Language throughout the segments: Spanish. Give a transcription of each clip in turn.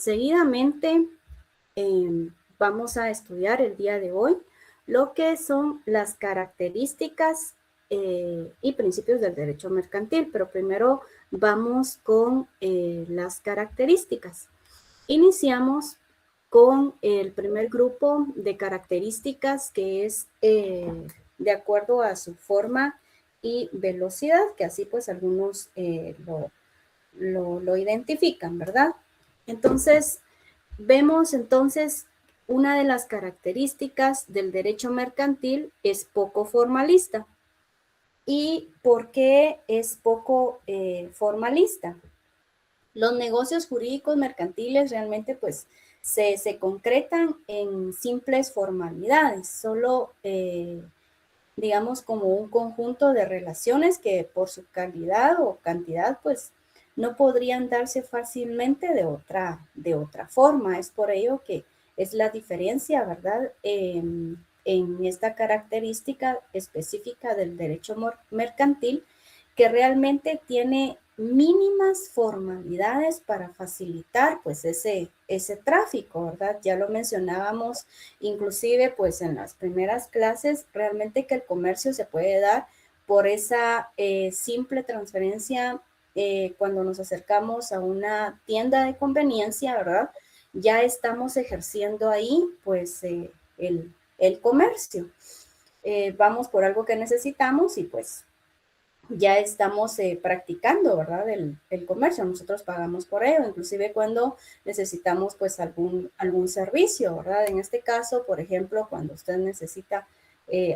Seguidamente vamos a estudiar el día de hoy lo que son las características y principios del derecho mercantil, pero primero vamos con las características. Iniciamos con el primer grupo de características que es de acuerdo a su forma y velocidad, que así pues algunos lo identifican, ¿verdad? Entonces, vemos entonces una de las características del derecho mercantil es poco formalista. ¿Y por qué es poco formalista? Los negocios jurídicos mercantiles realmente pues se concretan en simples formalidades, solo digamos como un conjunto de relaciones que por su calidad o cantidad pues no podrían darse fácilmente de otra forma. Es por ello que es la diferencia, ¿verdad? En esta característica específica del derecho mercantil, que realmente tiene mínimas formalidades para facilitar pues ese tráfico, ¿verdad? Ya lo mencionábamos inclusive pues en las primeras clases, realmente que el comercio se puede dar por esa simple transferencia cuando nos acercamos a una tienda de conveniencia, ¿verdad? Ya estamos ejerciendo ahí pues el comercio. Vamos por algo que necesitamos y pues ya estamos practicando, ¿verdad? El comercio, nosotros pagamos por ello, inclusive cuando necesitamos pues algún servicio, ¿verdad? En este caso, por ejemplo, cuando usted necesita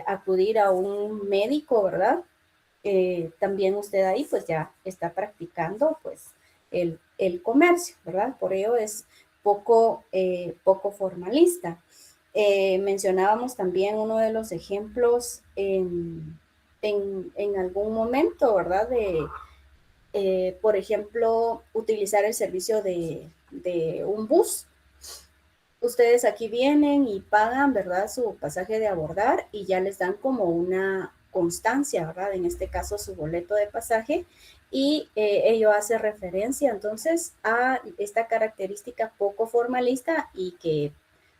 acudir a un médico, ¿verdad? También usted ahí pues ya está practicando pues el comercio, ¿verdad? Por ello es poco formalista. Mencionábamos también uno de los ejemplos en algún momento, ¿verdad? Por ejemplo, utilizar el servicio de un bus. Ustedes aquí vienen y pagan, ¿verdad? Su pasaje de abordar y ya les dan como una constancia, ¿verdad? En este caso, su boleto de pasaje y ello hace referencia entonces a esta característica poco formalista y que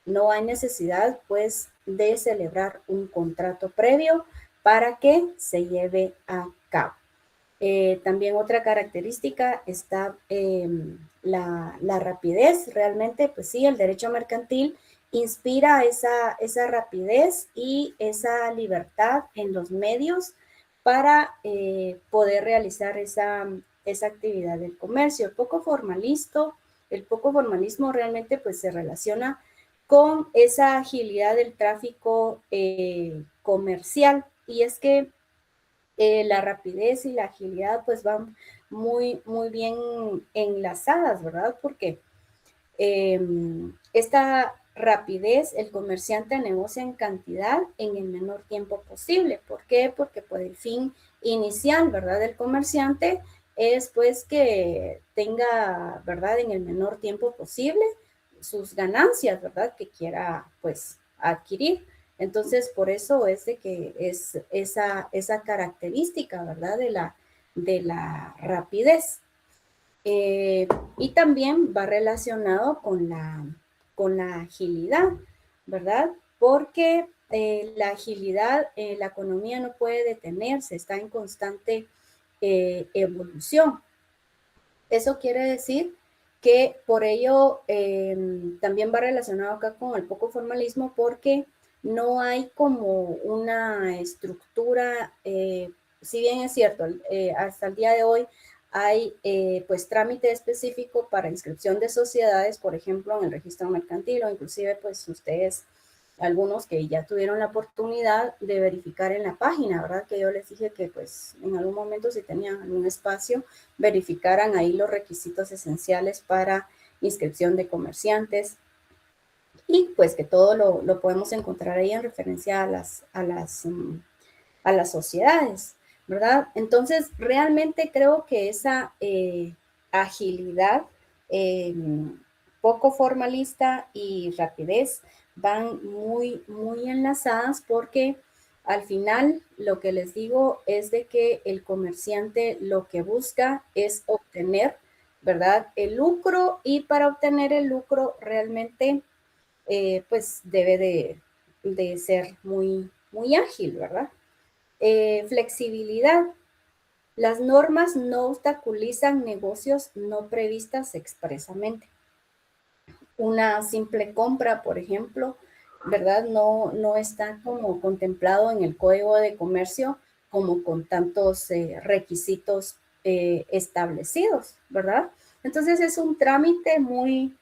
no hay necesidad, pues, de celebrar un contrato previo para que se lleve a cabo. También otra característica está la rapidez. Realmente, pues sí, el derecho mercantil inspira esa rapidez y esa libertad en los medios para poder realizar esa actividad del comercio. El poco formalismo realmente pues se relaciona con esa agilidad del tráfico comercial, y es que la rapidez y la agilidad pues van muy bien enlazadas, ¿verdad? Porque esta rapidez, el comerciante negocia en cantidad en el menor tiempo posible. ¿Por qué? Porque por el fin inicial, ¿verdad? Del comerciante es pues que tenga, ¿verdad? En el menor tiempo posible sus ganancias, ¿verdad? Que quiera pues adquirir. Entonces, por eso es de que es esa característica, ¿verdad? De la rapidez. Y también va relacionado con la agilidad, ¿verdad? Porque la agilidad, la economía no puede detenerse, está en constante evolución. Eso quiere decir que por ello también va relacionado acá con el poco formalismo, porque no hay como una estructura, si bien es cierto, hasta el día de hoy hay pues trámite específico para inscripción de sociedades, por ejemplo, en el registro mercantil, o inclusive pues ustedes, algunos que ya tuvieron la oportunidad de verificar en la página, ¿verdad? Que yo les dije que pues en algún momento si tenían algún espacio, verificaran ahí los requisitos esenciales para inscripción de comerciantes, y pues que todo lo podemos encontrar ahí en referencia a las sociedades, ¿verdad? Entonces, realmente creo que esa agilidad, poco formalista y rapidez van muy enlazadas, porque al final lo que les digo es de que el comerciante lo que busca es obtener ¿verdad? El lucro, y para obtener el lucro realmente pues debe de ser muy, muy ágil, ¿verdad? Flexibilidad. Las normas no obstaculizan negocios no previstas expresamente. Una simple compra, por ejemplo, ¿verdad? No está como contemplado en el Código de Comercio como con tantos requisitos establecidos, ¿verdad? Entonces es un trámite muy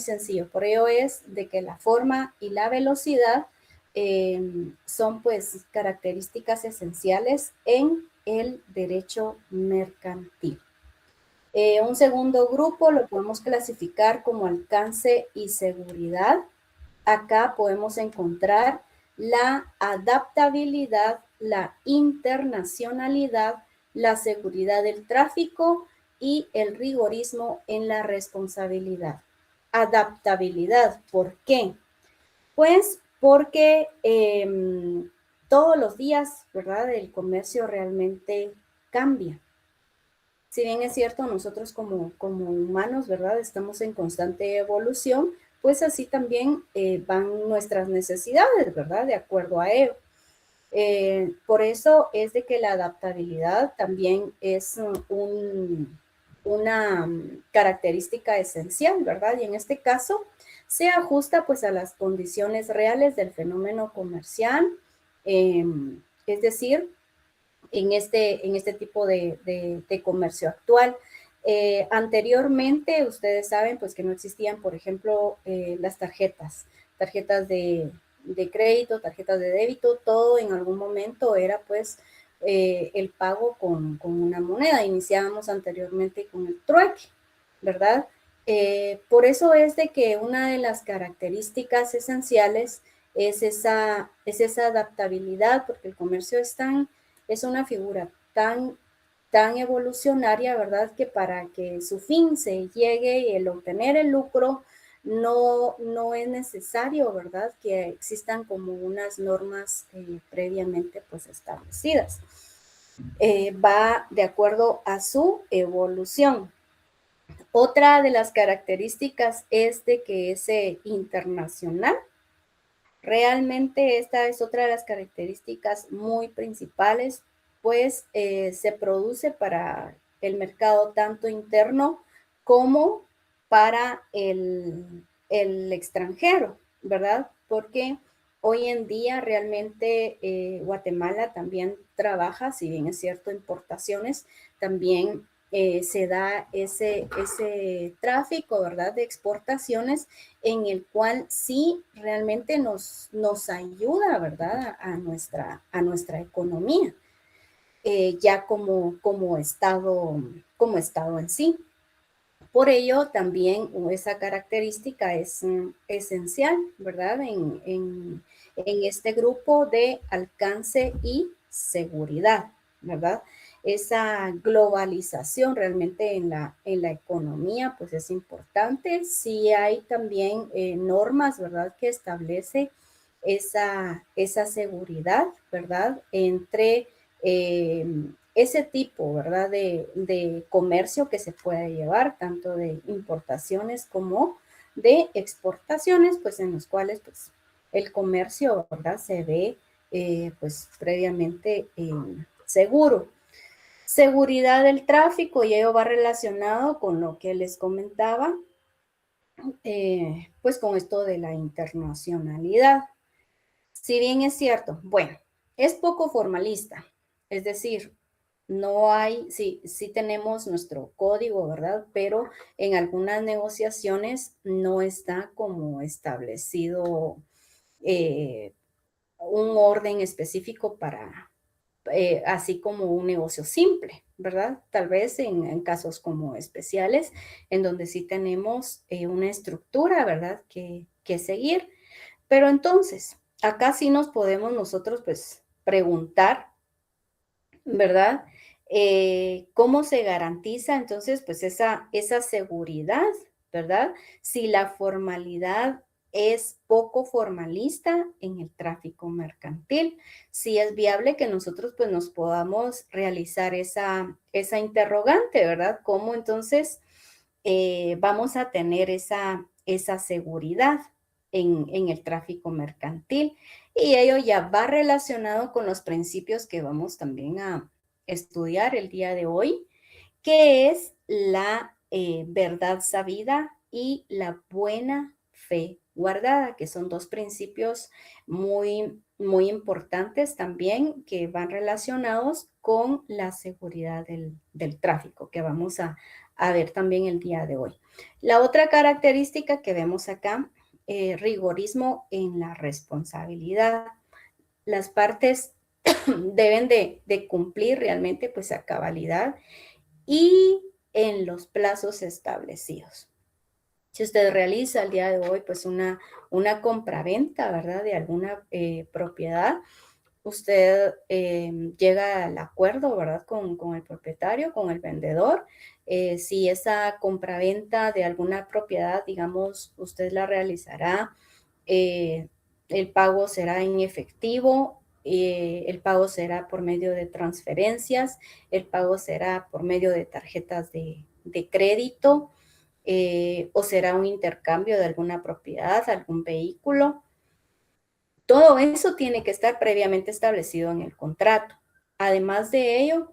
sencillo. Por ello es de que la forma y la velocidad son pues características esenciales en el derecho mercantil. Un segundo grupo lo podemos clasificar como alcance y seguridad. Acá podemos encontrar la adaptabilidad, la internacionalidad, la seguridad del tráfico y el rigorismo en la responsabilidad. Adaptabilidad, ¿por qué? Pues porque todos los días, ¿verdad? El comercio realmente cambia. Si bien es cierto, nosotros como humanos, ¿verdad? Estamos en constante evolución, pues así también van nuestras necesidades, ¿verdad? De acuerdo a ello. Por eso es de que la adaptabilidad también es una característica esencial, ¿verdad? Y en este caso se ajusta pues a las condiciones reales del fenómeno comercial, es decir, en este tipo de comercio actual. Anteriormente, ustedes saben pues que no existían, por ejemplo, las tarjetas de crédito, tarjetas de débito, todo en algún momento era pues el pago con una moneda. Iniciábamos anteriormente con el trueque, ¿verdad? Por eso es de que una de las características esenciales es esa adaptabilidad, porque el comercio es una figura tan evolucionaria, ¿verdad? Que para que su fin se llegue y el obtener el lucro, no es necesario, ¿verdad? Que existan como unas normas previamente pues establecidas. Va de acuerdo a su evolución. Otra de las características es de que es internacional. Realmente esta es otra de las características muy principales, pues se produce para el mercado tanto interno como para el extranjero, ¿verdad? Porque hoy en día realmente Guatemala también trabaja, si bien es cierto, importaciones, también se da ese tráfico, ¿verdad? De exportaciones en el cual sí realmente nos ayuda, ¿verdad? A nuestra economía, ya como estado en sí. Por ello, también esa característica es esencial, ¿verdad? En este grupo de alcance y seguridad, ¿verdad? Esa globalización realmente en la economía, pues es importante. Sí hay también normas, ¿verdad? Que establece esa seguridad, ¿verdad? Entre ese tipo, ¿verdad? De comercio que se puede llevar, tanto de importaciones como de exportaciones, pues en los cuales pues el comercio, ¿verdad? Se ve pues previamente seguro. Seguridad del tráfico, y ello va relacionado con lo que les comentaba, pues con esto de la internacionalidad. Si bien es cierto, bueno, es poco formalista, es decir, no hay, sí tenemos nuestro código, ¿verdad? Pero en algunas negociaciones no está como establecido un orden específico para, así como un negocio simple, ¿verdad? Tal vez en casos como especiales, en donde sí tenemos una estructura, ¿verdad? Que seguir. Pero entonces, acá sí nos podemos nosotros pues preguntar, ¿verdad? ¿Cómo se garantiza entonces pues esa seguridad, ¿verdad? Si la formalidad es poco formalista en el tráfico mercantil. Sí es viable que nosotros pues nos podamos realizar esa interrogante, ¿verdad? ¿Cómo entonces vamos a tener esa seguridad en el tráfico mercantil? Y ello ya va relacionado con los principios que vamos también a estudiar el día de hoy, que es la verdad sabida y la buena fe guardada, que son dos principios muy, muy importantes también que van relacionados con la seguridad del tráfico, que vamos a ver también el día de hoy. La otra característica que vemos acá, rigorismo en la responsabilidad. Las partes deben de cumplir realmente pues a cabalidad y en los plazos establecidos. Si usted realiza el día de hoy pues una compraventa, ¿verdad? De alguna propiedad, usted llega al acuerdo, ¿verdad? Con el propietario, con el vendedor. Si esa compraventa de alguna propiedad, digamos, usted la realizará, el pago será en efectivo, el pago será por medio de transferencias, el pago será por medio de tarjetas de crédito, o será un intercambio de alguna propiedad, algún vehículo. Todo eso tiene que estar previamente establecido en el contrato. Además de ello,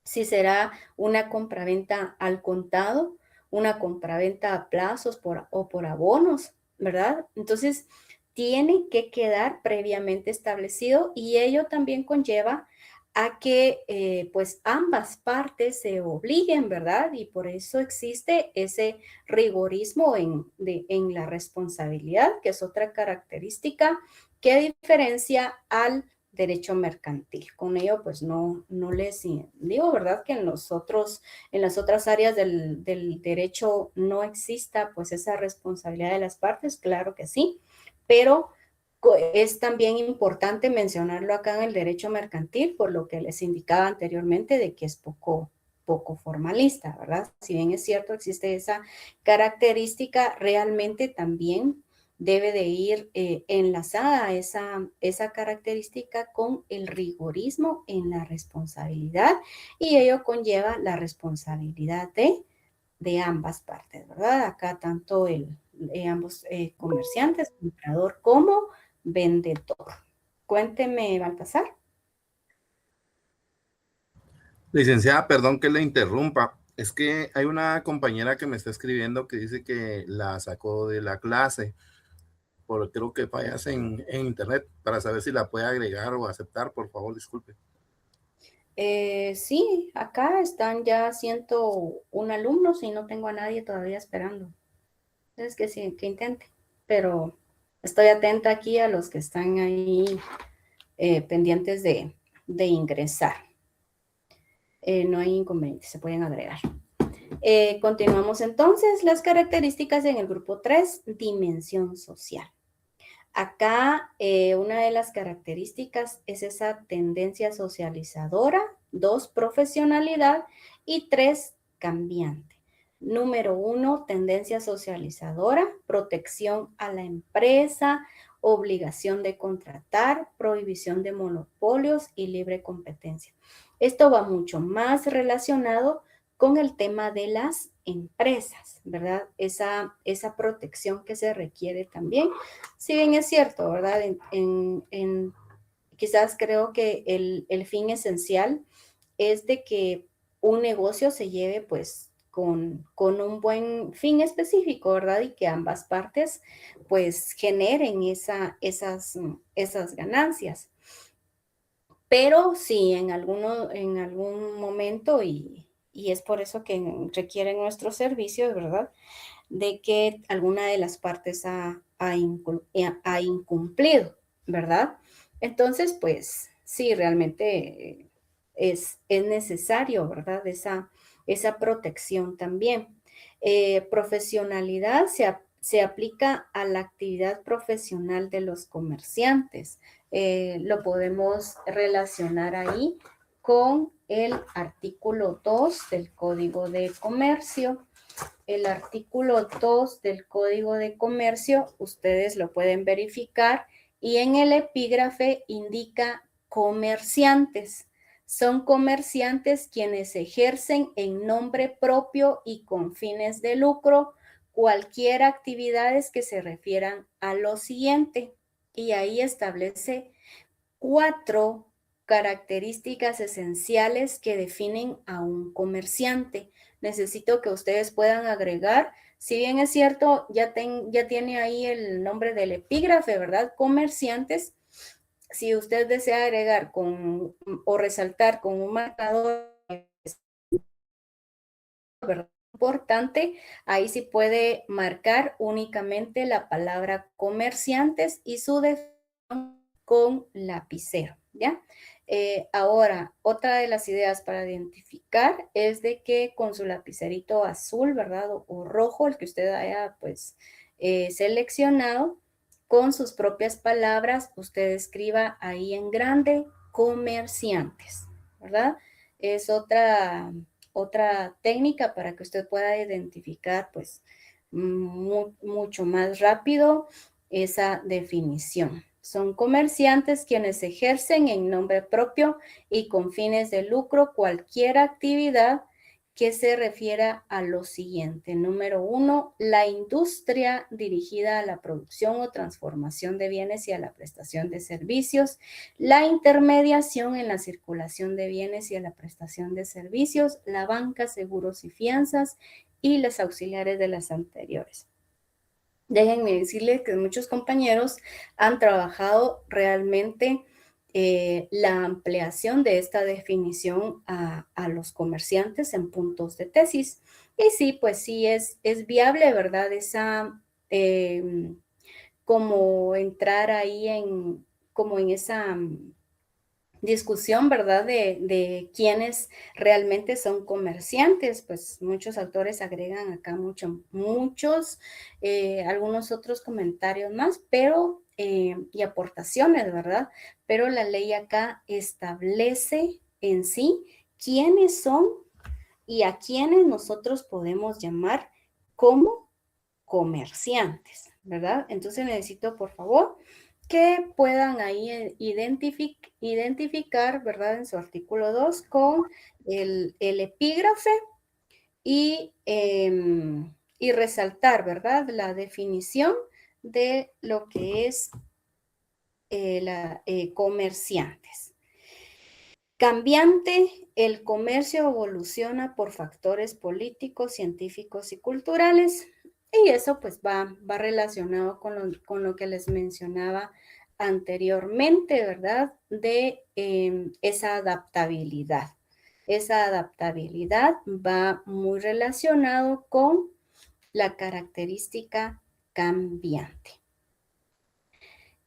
si será una compraventa al contado, una compraventa a plazos o por abonos, ¿verdad? Entonces, tiene que quedar previamente establecido y ello también conlleva a que pues ambas partes se obliguen, ¿verdad? Y por eso existe ese rigorismo en la responsabilidad, que es otra característica que diferencia al derecho mercantil. Con ello, pues no les digo, ¿verdad? Que en las otras áreas del derecho no exista pues esa responsabilidad de las partes, claro que sí, pero es también importante mencionarlo acá en el derecho mercantil, por lo que les indicaba anteriormente de que es poco formalista, ¿verdad? Si bien es cierto, existe esa característica, realmente también debe de ir enlazada esa característica con el rigorismo en la responsabilidad y ello conlleva la responsabilidad de ambas partes, ¿verdad? Acá tanto ambos comerciantes, comprador como vendedor. Cuénteme, Baltasar. Licenciada, perdón que le interrumpa. Es que hay una compañera que me está escribiendo que dice que la sacó de la clase por creo que fallas en internet para saber si la puede agregar o aceptar, por favor, disculpe. Sí, acá están ya 101 alumnos y no tengo a nadie todavía esperando. Es que sí, que intente, pero estoy atenta aquí a los que están ahí pendientes de ingresar. No hay inconveniente, se pueden agregar. Continuamos entonces. Las características en el grupo 3, dimensión social. Acá una de las características es esa tendencia socializadora, 2, profesionalidad y 3, cambiante. Número 1, tendencia socializadora, protección a la empresa, obligación de contratar, prohibición de monopolios y libre competencia. Esto va mucho más relacionado con el tema de las empresas, ¿verdad? Esa protección que se requiere también. Si bien es cierto, ¿verdad? Quizás creo que el fin esencial es de que un negocio se lleve pues con un buen fin específico, ¿verdad? Y que ambas partes pues generen esas ganancias. Pero sí, en algún momento, y es por eso que requieren nuestros servicios, ¿verdad? De que alguna de las partes ha incumplido, ¿verdad? Entonces, pues sí, realmente es necesario, ¿verdad? Esa protección también. Profesionalidad se aplica a la actividad profesional de los comerciantes. Lo podemos relacionar ahí con el artículo 2 del Código de Comercio. el artículo 2 del Código de Comercio, ustedes lo pueden verificar, y en el epígrafe indica comerciantes. Son comerciantes quienes ejercen en nombre propio y con fines de lucro cualquier actividades que se refieran a lo siguiente. Y ahí establece 4 características esenciales que definen a un comerciante. Necesito que ustedes puedan agregar, si bien es cierto, ya tiene ahí el nombre del epígrafe, ¿verdad? Comerciantes. Si usted desea agregar o resaltar con un marcador, ¿verdad? Importante, ahí sí puede marcar únicamente la palabra comerciantes y su definición con lapicero, ¿ya? Ahora, otra de las ideas para identificar es de que con su lapicerito azul, ¿verdad? O rojo, el que usted haya, pues, seleccionado, con sus propias palabras, usted escriba ahí en grande, comerciantes, ¿verdad? Es otra técnica para que usted pueda identificar, pues, mucho más rápido esa definición. Son comerciantes quienes ejercen en nombre propio y con fines de lucro cualquier actividad que se refiera a lo siguiente. Número 1, la industria dirigida a la producción o transformación de bienes y a la prestación de servicios, la intermediación en la circulación de bienes y a la prestación de servicios, la banca, seguros y fianzas y las auxiliares de las anteriores. Déjenme decirles que muchos compañeros han trabajado realmente la ampliación de esta definición a los comerciantes en puntos de tesis. Y sí, pues sí, es viable, ¿verdad? Esa, como entrar ahí como en esa discusión, ¿verdad? De quiénes realmente son comerciantes, pues muchos autores agregan acá muchos, algunos otros comentarios más, pero, y aportaciones, ¿verdad? Pero la ley acá establece en sí quiénes son y a quiénes nosotros podemos llamar como comerciantes, ¿verdad? Entonces necesito, por favor, que puedan ahí identificar, ¿verdad? En su artículo 2 con el epígrafe y resaltar, ¿verdad? La definición de lo que es comerciantes. Cambiante, el comercio evoluciona por factores políticos, científicos y culturales. Y eso pues va relacionado con lo que les mencionaba anteriormente, ¿verdad? De esa adaptabilidad. Esa adaptabilidad va muy relacionado con la característica cambiante.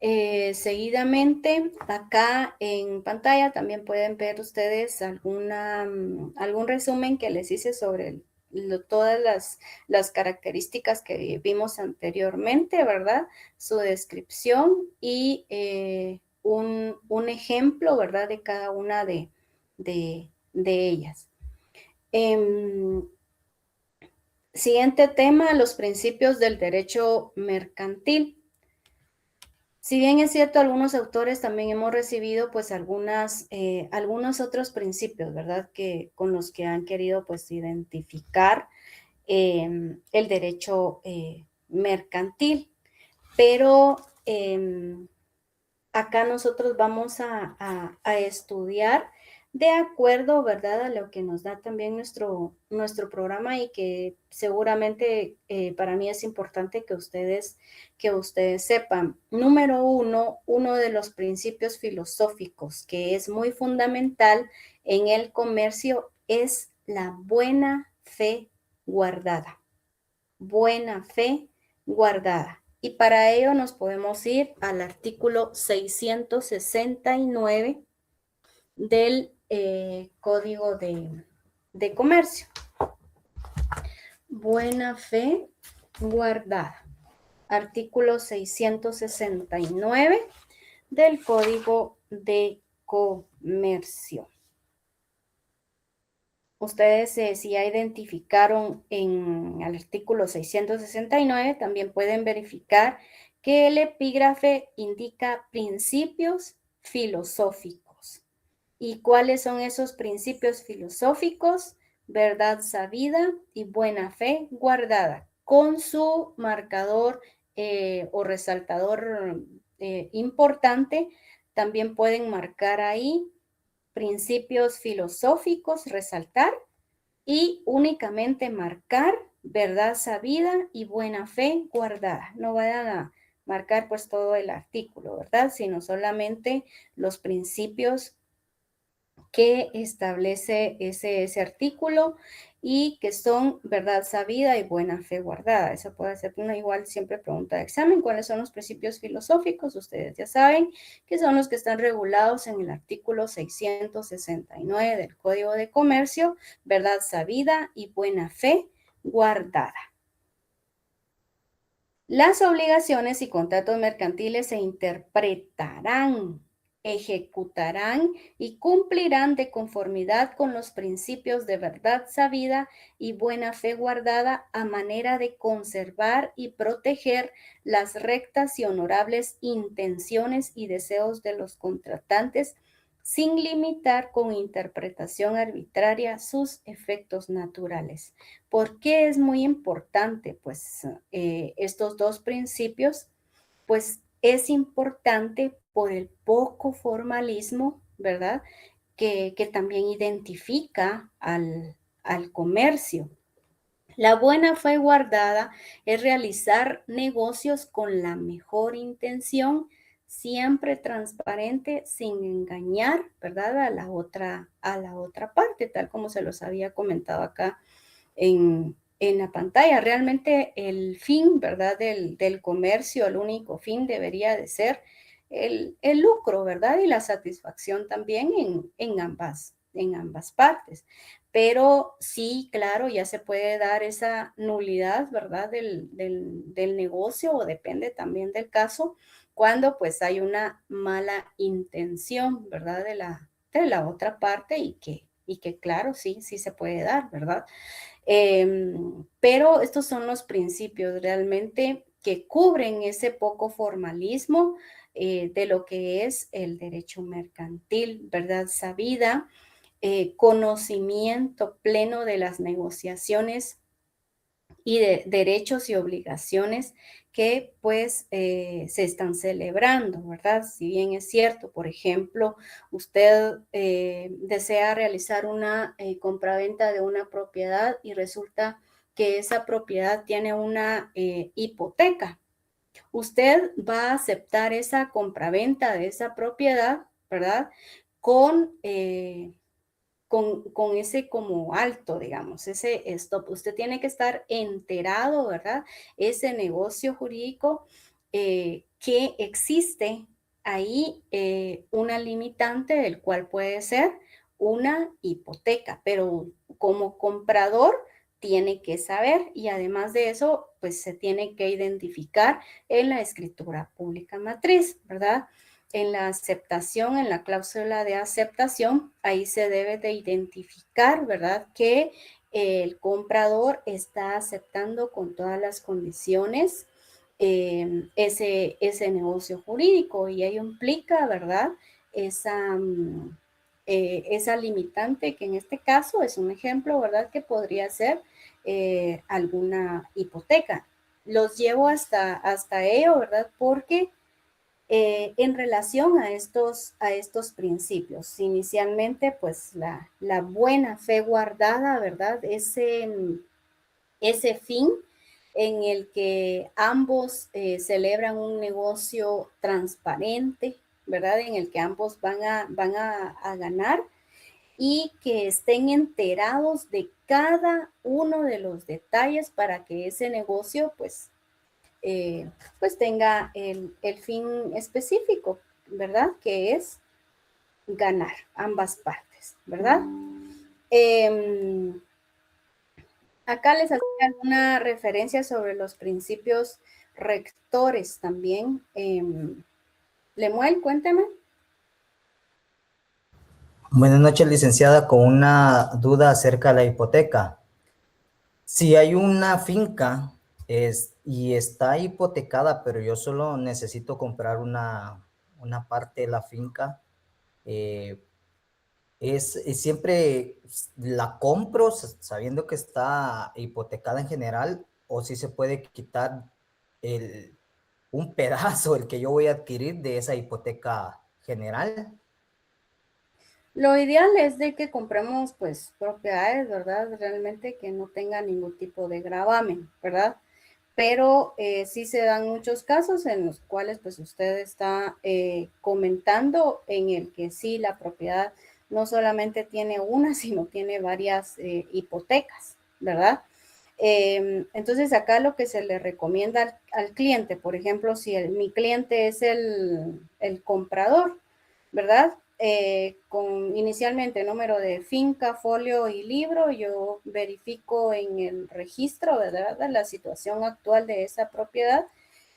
Seguidamente, acá en pantalla también pueden ver ustedes algún resumen que les hice sobre todas las características que vimos anteriormente, ¿verdad? Su descripción y un ejemplo, ¿verdad? De cada una de ellas. Siguiente tema, los principios del derecho mercantil. Si bien es cierto, algunos autores también hemos recibido pues algunos otros principios, ¿verdad? Con los que han querido pues identificar el derecho mercantil. Pero acá nosotros vamos a estudiar de acuerdo, ¿verdad? A lo que nos da también nuestro programa y que seguramente para mí es importante que ustedes sepan. Número 1, uno de los principios filosóficos que es muy fundamental en el comercio es la buena fe guardada. Buena fe guardada. Y para ello nos podemos ir al artículo 669 del Código de Comercio. Buena fe guardada. Artículo 669 del Código de Comercio. ustedes si ya identificaron en el artículo 669, también pueden verificar que el epígrafe indica principios filosóficos. ¿Y cuáles son esos principios filosóficos? Verdad sabida y buena fe guardada, con su marcador o resaltador importante. También pueden marcar ahí principios filosóficos, resaltar, y únicamente marcar verdad sabida y buena fe guardada. No vayan a marcar pues todo el artículo, ¿verdad? Sino solamente los principios que establece ese artículo y que son verdad sabida y buena fe guardada. Esa puede ser una igual siempre pregunta de examen. ¿Cuáles son los principios filosóficos? Ustedes ya saben que son los que están regulados en el artículo 669 del Código de Comercio, verdad sabida y buena fe guardada. Las obligaciones y contratos mercantiles se interpretarán, ejecutarán y cumplirán de conformidad con los principios de verdad sabida y buena fe guardada a manera de conservar y proteger las rectas y honorables intenciones y deseos de los contratantes sin limitar con interpretación arbitraria sus efectos naturales. ¿Por qué es muy importante? Pues estos dos principios, pues es importante por el poco formalismo, ¿verdad? Que también identifica al comercio. La buena fe guardada es realizar negocios con la mejor intención, siempre transparente, sin engañar, ¿verdad? A la otra parte, tal como se los había comentado acá en la pantalla. Realmente el fin, ¿verdad? Del comercio, el único fin debería de ser el lucro, ¿verdad? Y la satisfacción también en ambas partes. Pero sí, claro, ya se puede dar esa nulidad, ¿verdad? Del negocio, o depende también del caso, cuando pues hay una mala intención, ¿verdad? De la otra parte y que claro, sí se puede dar, ¿verdad? Pero estos son los principios realmente que cubren ese poco formalismo de lo que es el derecho mercantil, ¿verdad? Sabida, conocimiento pleno de las negociaciones y de derechos y obligaciones que pues se están celebrando, ¿verdad? Si bien es cierto, por ejemplo, usted desea realizar una compraventa de una propiedad y resulta que esa propiedad tiene una hipoteca. Usted va a aceptar esa compraventa de esa propiedad, ¿verdad? Con con ese como alto, digamos, ese stop. Usted tiene que estar enterado, ¿verdad? Ese negocio jurídico que existe ahí una limitante del cual puede ser una hipoteca, pero como comprador tiene que saber, y además de eso, pues se tiene que identificar en la escritura pública matriz, ¿verdad? En la aceptación, en la cláusula de aceptación, ahí se debe de identificar, ¿verdad? Que el comprador está aceptando con todas las condiciones ese negocio jurídico, y ello implica, ¿verdad? Esa, esa limitante, que en este caso es un ejemplo, ¿verdad? Que podría ser alguna hipoteca. Los llevo hasta ello, ¿verdad? Porque en relación a estos principios, inicialmente, pues la buena fe guardada, ¿verdad? Ese fin en el que ambos celebran un negocio transparente, ¿verdad? En el que ambos van a ganar, y que estén enterados de cada uno de los detalles para que ese negocio, pues tenga el fin específico, ¿verdad? Que es ganar ambas partes, ¿verdad? Acá les hacía alguna referencia sobre los principios rectores también. Lemuel, cuénteme. Buenas noches, licenciada, con una duda acerca de la hipoteca. Si hay una finca y está hipotecada, pero yo solo necesito comprar una parte de la finca, eh, siempre la compro sabiendo que está hipotecada en general, o si se puede quitar un pedazo, el que yo voy a adquirir de esa hipoteca general. Lo ideal es de que compremos pues propiedades, ¿verdad? Realmente que no tengan ningún tipo de gravamen, ¿verdad? Pero sí se dan muchos casos en los cuales pues usted está comentando en el que sí la propiedad no solamente tiene una, sino tiene varias hipotecas, ¿verdad? Entonces acá lo que se le recomienda al cliente, por ejemplo, si mi cliente es el comprador, ¿verdad? Con inicialmente número de finca, folio y libro, yo verifico en el registro, ¿verdad? La situación actual de esa propiedad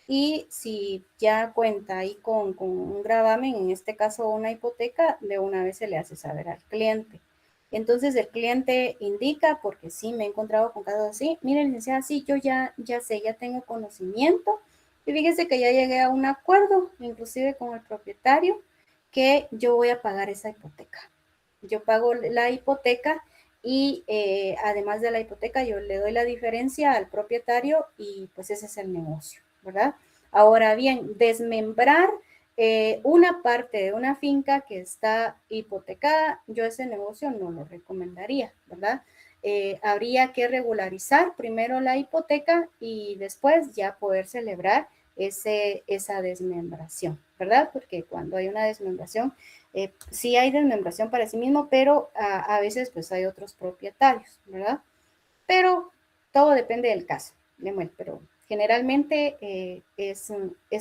y si ya cuenta ahí con un gravamen, en este caso una hipoteca, de una vez se le hace saber al cliente. Entonces el cliente indica, porque sí me he encontrado con casos así, miren, licenciada, sí, yo ya sé, ya tengo conocimiento y fíjese que ya llegué a un acuerdo, inclusive con el propietario, que yo voy a pagar esa hipoteca. Yo pago la hipoteca y además de la hipoteca yo le doy la diferencia al propietario y pues ese es el negocio, ¿verdad? Ahora bien, desmembrar una parte de una finca que está hipotecada, yo ese negocio no lo recomendaría, ¿verdad? Habría que regularizar primero la hipoteca y después ya poder celebrar esa desmembración, ¿verdad? Porque cuando hay una desmembración, sí hay desmembración para sí mismo, pero a veces pues hay otros propietarios, ¿verdad? Pero todo depende del caso, Lemuel, pero generalmente es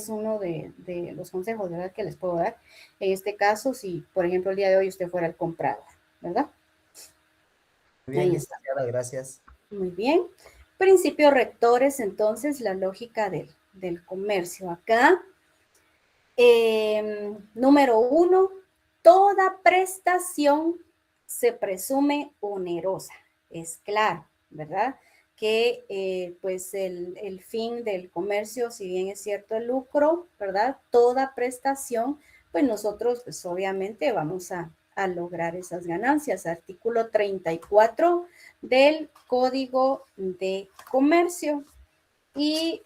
uno de los consejos, ¿verdad? Que les puedo dar. En este caso, si por ejemplo el día de hoy usted fuera el comprador, ¿verdad? Bien, Ahí está. licenciada, gracias. Muy bien. Principios rectores, entonces, la lógica del comercio. Acá, número 1, toda prestación se presume onerosa. Es claro, ¿verdad? Que pues el fin del comercio, si bien es cierto el lucro, ¿verdad? Toda prestación, pues nosotros pues obviamente vamos a lograr esas ganancias. Artículo 34 del Código de Comercio. Y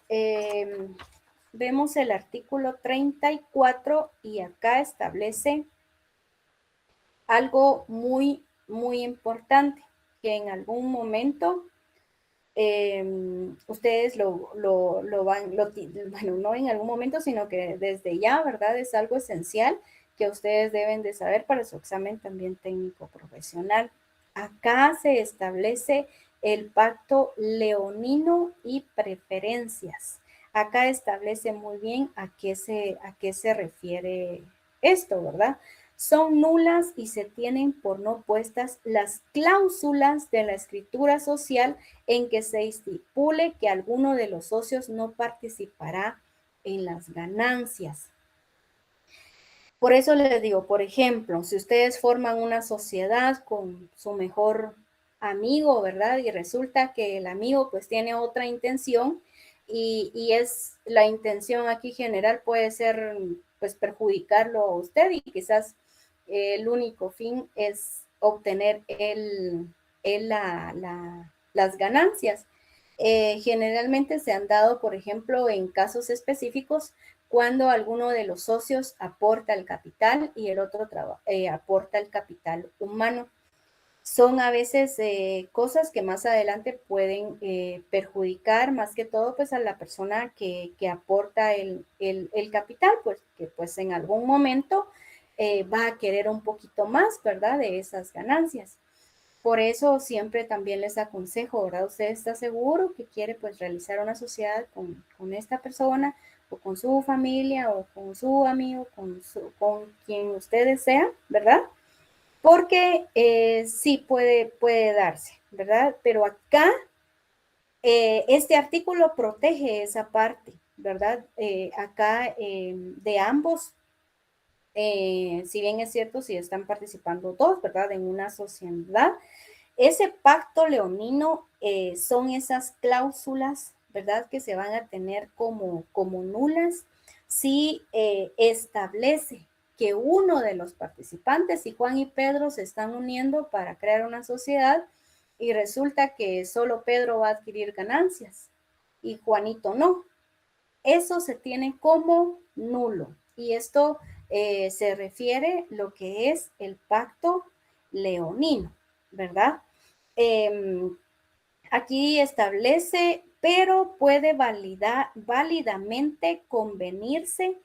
vemos el artículo 34 y acá establece algo muy, muy importante, que en algún momento ustedes bueno, no en algún momento, sino que desde ya, ¿verdad? Es algo esencial que ustedes deben de saber para su examen también técnico profesional. Acá se establece el pacto leonino y preferencias. Acá establece muy bien a qué se refiere esto, ¿verdad? Son nulas y se tienen por no puestas las cláusulas de la escritura social en que se estipule que alguno de los socios no participará en las ganancias. Por eso les digo, por ejemplo, si ustedes forman una sociedad con su mejor amigo, ¿verdad? Y resulta que el amigo pues tiene otra intención y es la intención aquí general puede ser pues perjudicarlo a usted y quizás el único fin es obtener las ganancias. Generalmente se han dado, por ejemplo, en casos específicos, cuando alguno de los socios aporta el capital y el otro aporta el capital humano. Son a veces cosas que más adelante pueden perjudicar más que todo pues a la persona que aporta el capital, pues que pues en algún momento va a querer un poquito más, ¿verdad? De esas ganancias. Por eso siempre también les aconsejo, ¿verdad? Usted está seguro que quiere pues realizar una sociedad con esta persona o con su familia o con su amigo, con quien usted desea, ¿verdad? Porque sí puede darse, ¿verdad? Pero acá este artículo protege esa parte, ¿verdad? Acá de ambos si bien es cierto, si están participando dos, ¿verdad? En una sociedad, ese pacto leonino son esas cláusulas, ¿verdad? Que se van a tener como nulas si establece que uno de los participantes, si Juan y Pedro se están uniendo para crear una sociedad y resulta que solo Pedro va a adquirir ganancias y Juanito no. Eso se tiene como nulo y esto se refiere lo que es el pacto leonino, ¿verdad? Aquí establece, pero puede válidamente convenirse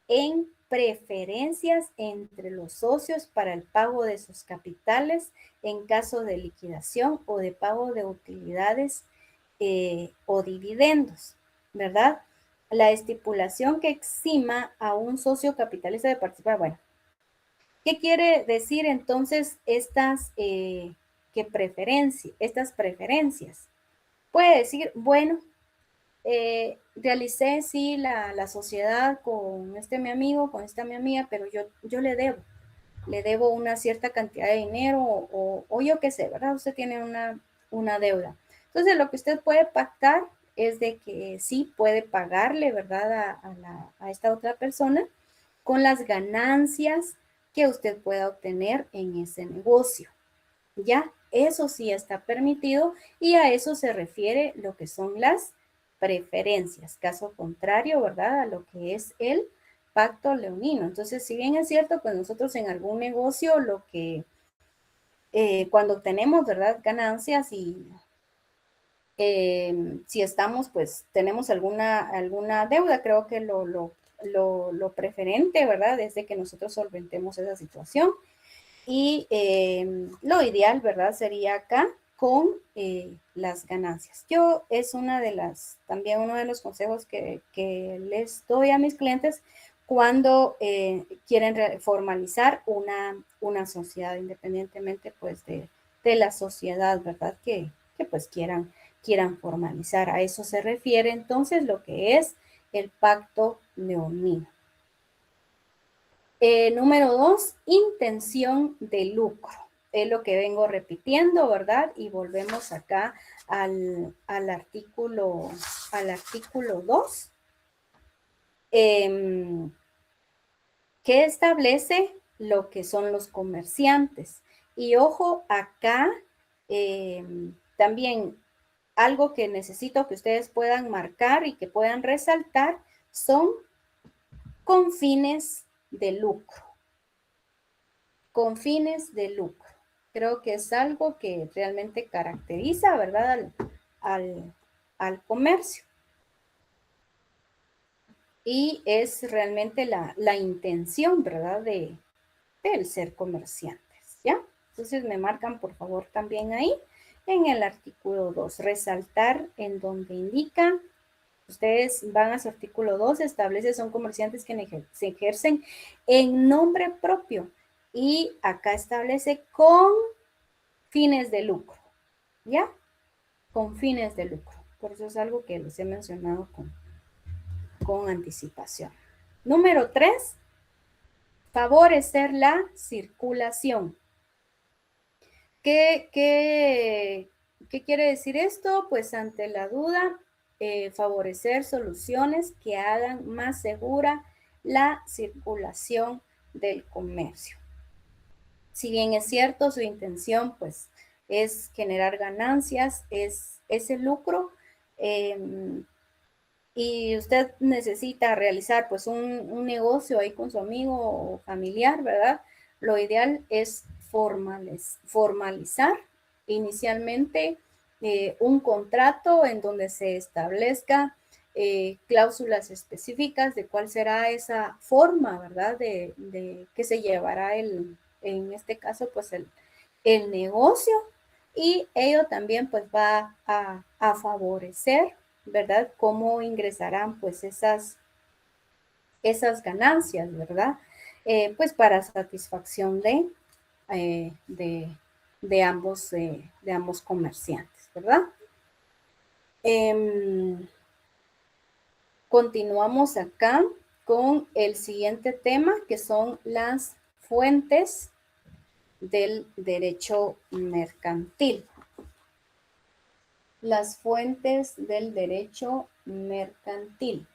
en preferencias entre los socios para el pago de sus capitales en caso de liquidación o de pago de utilidades o dividendos, ¿verdad? La estipulación que exima a un socio capitalista de participar. Bueno, ¿qué quiere decir entonces estas preferencias? Puede decir, bueno, realicé sí la sociedad con mi amigo, con esta mi amiga, pero yo le debo una cierta cantidad de dinero o yo qué sé, ¿verdad? Usted tiene una deuda. Entonces, lo que usted puede pactar es de que sí puede pagarle, ¿verdad? A esta otra persona con las ganancias que usted pueda obtener en ese negocio. Ya, eso sí está permitido y a eso se refiere lo que son las preferencias. Caso contrario, ¿verdad? A lo que es el pacto leonino. Entonces, si bien es cierto, pues nosotros en algún negocio lo que cuando obtenemos, ¿verdad? Ganancias y si estamos, pues tenemos alguna deuda, creo que lo preferente, ¿verdad? Es de que nosotros solventemos esa situación. Y lo ideal, ¿verdad? Sería acá con las ganancias. Es también uno de los consejos que les doy a mis clientes cuando quieren formalizar una sociedad, independientemente pues de la sociedad, ¿verdad? Que pues quieran formalizar. A eso se refiere entonces lo que es el pacto leonino. Número 2, intención de lucro. Es lo que vengo repitiendo, ¿verdad? Y volvemos acá al artículo 2, que establece lo que son los comerciantes. Y ojo, acá también algo que necesito que ustedes puedan marcar y que puedan resaltar son con fines de lucro. Con fines de lucro. Creo que es algo que realmente caracteriza, ¿verdad? Al comercio. Y es realmente la intención, ¿verdad? Del ser comerciantes, ¿ya? Entonces me marcan, por favor, también ahí en el artículo 2, resaltar en donde indica, ustedes van a su artículo 2, establece son comerciantes que se ejercen en nombre propio y acá establece con fines de lucro, ¿ya? Con fines de lucro. Por eso es algo que les he mencionado con anticipación. Número 3, favorecer la circulación. ¿Qué quiere decir esto? Pues ante la duda, favorecer soluciones que hagan más segura la circulación del comercio. Si bien es cierto, su intención pues es generar ganancias, es ese lucro, y usted necesita realizar pues un negocio ahí con su amigo o familiar, ¿verdad? Lo ideal es formalizar inicialmente un contrato en donde se establezca cláusulas específicas de cuál será esa forma, ¿verdad? De que se llevará en este caso, pues el negocio, y ello también pues va a favorecer, ¿verdad? Cómo ingresarán pues esas ganancias, ¿verdad? Pues para satisfacción de ambos comerciantes, ¿verdad? Continuamos acá con el siguiente tema, que son las fuentes del derecho mercantil. Las fuentes del derecho mercantil.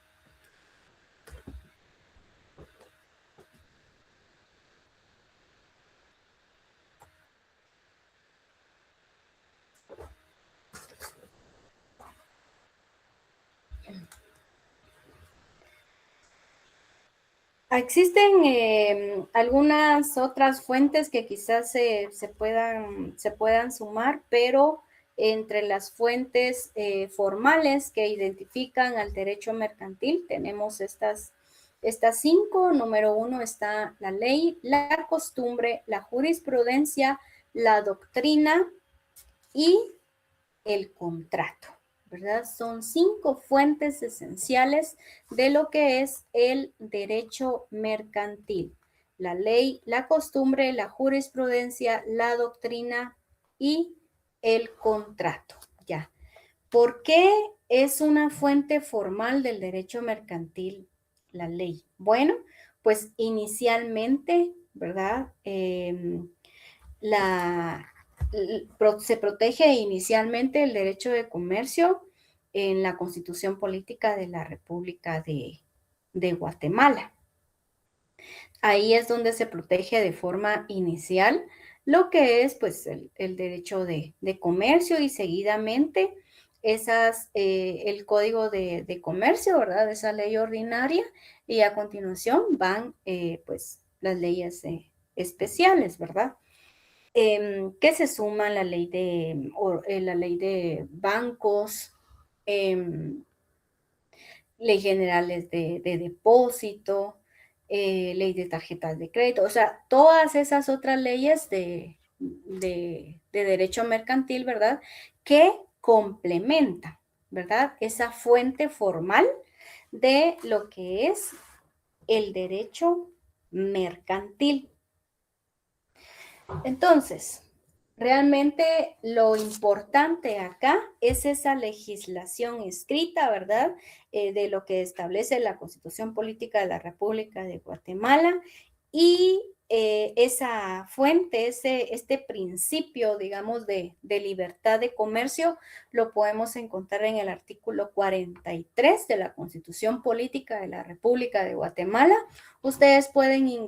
Existen algunas otras fuentes que quizás se puedan sumar, pero entre las fuentes formales que identifican al derecho mercantil tenemos estas 5. Número 1 está la ley, la costumbre, la jurisprudencia, la doctrina y el contrato, ¿verdad? Son 5 fuentes esenciales de lo que es el derecho mercantil. La ley, la costumbre, la jurisprudencia, la doctrina y el contrato. Ya. ¿Por qué es una fuente formal del derecho mercantil la ley? Bueno, pues inicialmente, ¿verdad? Se protege inicialmente el derecho de comercio en la Constitución Política de la República de Guatemala. Ahí es donde se protege de forma inicial lo que es pues el derecho de comercio y seguidamente el Código de Comercio, ¿verdad? Esa ley ordinaria y a continuación van pues las leyes especiales, ¿verdad? Que se suman la ley de bancos, ley generales de depósito, ley de tarjetas de crédito, o sea, todas esas otras leyes de derecho mercantil, ¿verdad? Que complementan, ¿verdad? Esa fuente formal de lo que es el derecho mercantil. Entonces, realmente lo importante acá es esa legislación escrita, ¿verdad? De lo que establece la Constitución Política de la República de Guatemala y esa fuente, este principio, digamos, de libertad de comercio, lo podemos encontrar en el artículo 43 de la Constitución Política de la República de Guatemala. Ustedes pueden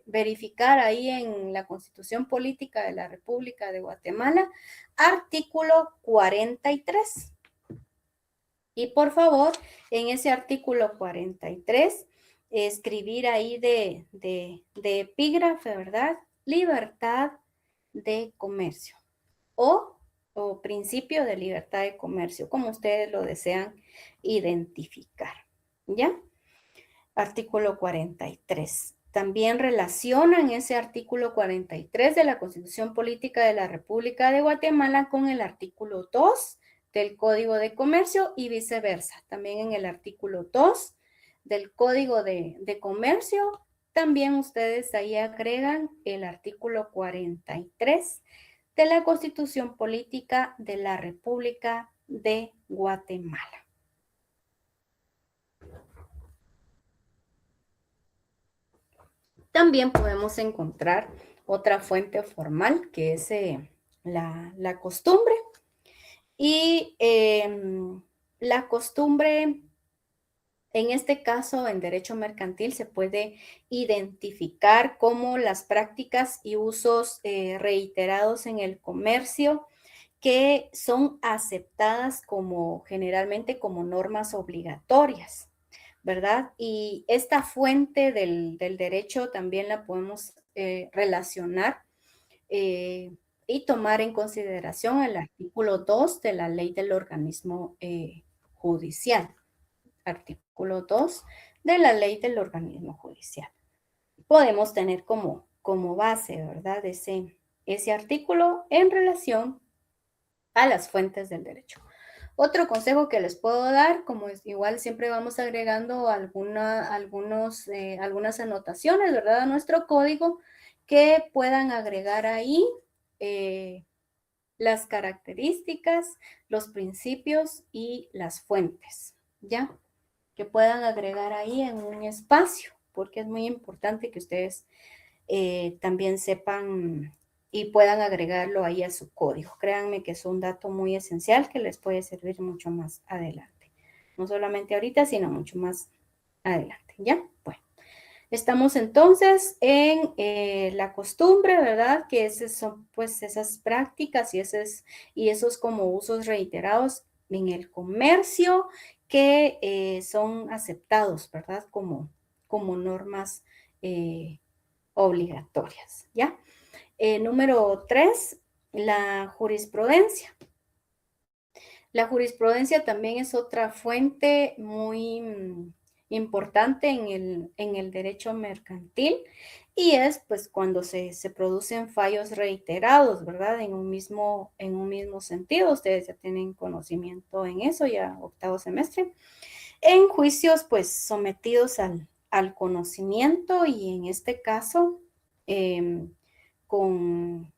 verificar ahí en la Constitución Política de la República de Guatemala, artículo 43. Y por favor, en ese artículo 43, escribir ahí de epígrafe, ¿verdad? Libertad de comercio o principio de libertad de comercio, como ustedes lo desean identificar, ¿ya? Artículo 43. También relacionan ese artículo 43 de la Constitución Política de la República de Guatemala con el artículo 2 del Código de Comercio y viceversa. También en el artículo 2 del Código de Comercio, también ustedes ahí agregan el artículo 43 de la Constitución Política de la República de Guatemala. También podemos encontrar otra fuente formal que es la costumbre. Y la costumbre, en este caso, en derecho mercantil, se puede identificar como las prácticas y usos reiterados en el comercio que son aceptadas generalmente como normas obligatorias, ¿verdad? Y esta fuente del derecho también la podemos relacionar y tomar en consideración el artículo 2 de la ley del organismo judicial. Artículo 2 de la ley del organismo judicial. Podemos tener como base, ¿verdad? Ese artículo en relación a las fuentes del derecho. Otro consejo que les puedo dar, como igual siempre vamos agregando algunas anotaciones, ¿verdad? A nuestro código que puedan agregar ahí las características, los principios y las fuentes, ¿ya? que puedan agregar ahí en un espacio, porque es muy importante que ustedes también sepan y puedan agregarlo ahí a su código. Créanme que es un dato muy esencial que les puede servir mucho más adelante. No solamente ahorita, sino mucho más adelante, ¿ya? Bueno, estamos entonces en la costumbre, ¿verdad? Que esas son pues esas prácticas y esos como usos reiterados en el comercio que son aceptados, ¿verdad? Como normas obligatorias, ¿ya? Número 3, la jurisprudencia. La jurisprudencia también es otra fuente muy importante en el derecho mercantil y es pues cuando se producen fallos reiterados, ¿verdad? En un mismo sentido. Ustedes ya tienen conocimiento en eso, ya octavo semestre. En juicios pues sometidos al conocimiento y en este caso con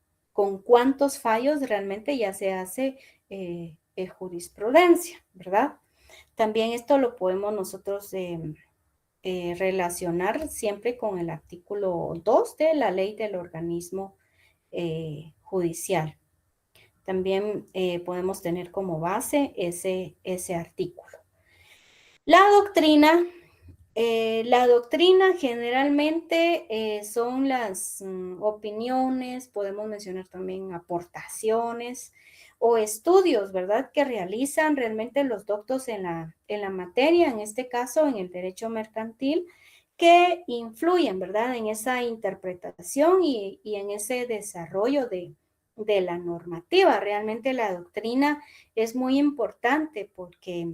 cuántos fallos realmente ya se hace jurisprudencia, ¿verdad? También esto lo podemos nosotros relacionar siempre con el artículo 2 de la ley del organismo judicial. También podemos tener como base ese artículo. La doctrina generalmente son las opiniones, podemos mencionar también aportaciones o estudios, ¿verdad? Que realizan realmente los doctos en la materia, en este caso en el derecho mercantil, que influyen, ¿verdad? En esa interpretación y en ese desarrollo de la normativa. Realmente la doctrina es muy importante porque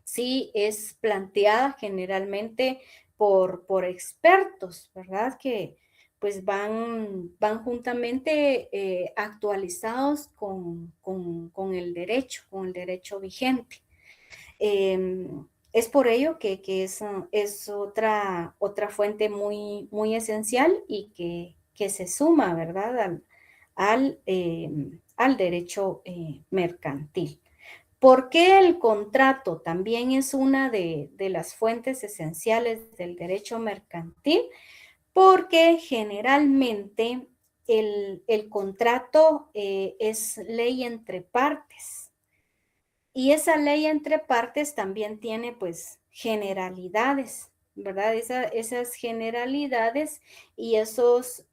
sí es planteada generalmente por expertos, ¿verdad? Que pues van juntamente actualizados con el derecho vigente. Es por ello que es otra fuente muy esencial y que se suma, ¿verdad? Al derecho mercantil. ¿Por qué el contrato también es una de las fuentes esenciales del derecho mercantil? Porque generalmente el contrato es ley entre partes y esa ley entre partes también tiene pues generalidades, ¿verdad? Esas generalidades y esos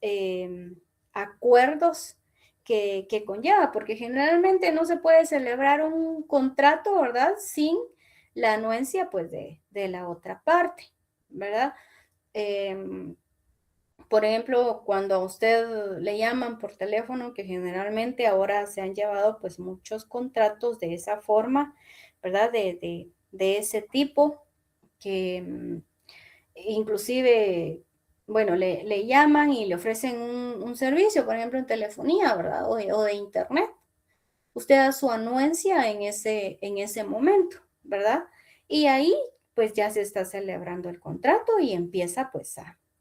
acuerdos que conlleva, porque generalmente no se puede celebrar un contrato, ¿verdad? Sin la anuencia, pues, de la otra parte, ¿verdad? Por ejemplo, cuando a usted le llaman por teléfono, que generalmente ahora se han llevado, pues, muchos contratos de esa forma, ¿verdad? De ese tipo, que inclusive bueno, le llaman y le ofrecen un servicio, por ejemplo, en telefonía, ¿verdad? O de internet. Usted da su anuencia en ese momento, ¿verdad? Y ahí, pues ya se está celebrando el contrato y empieza, pues,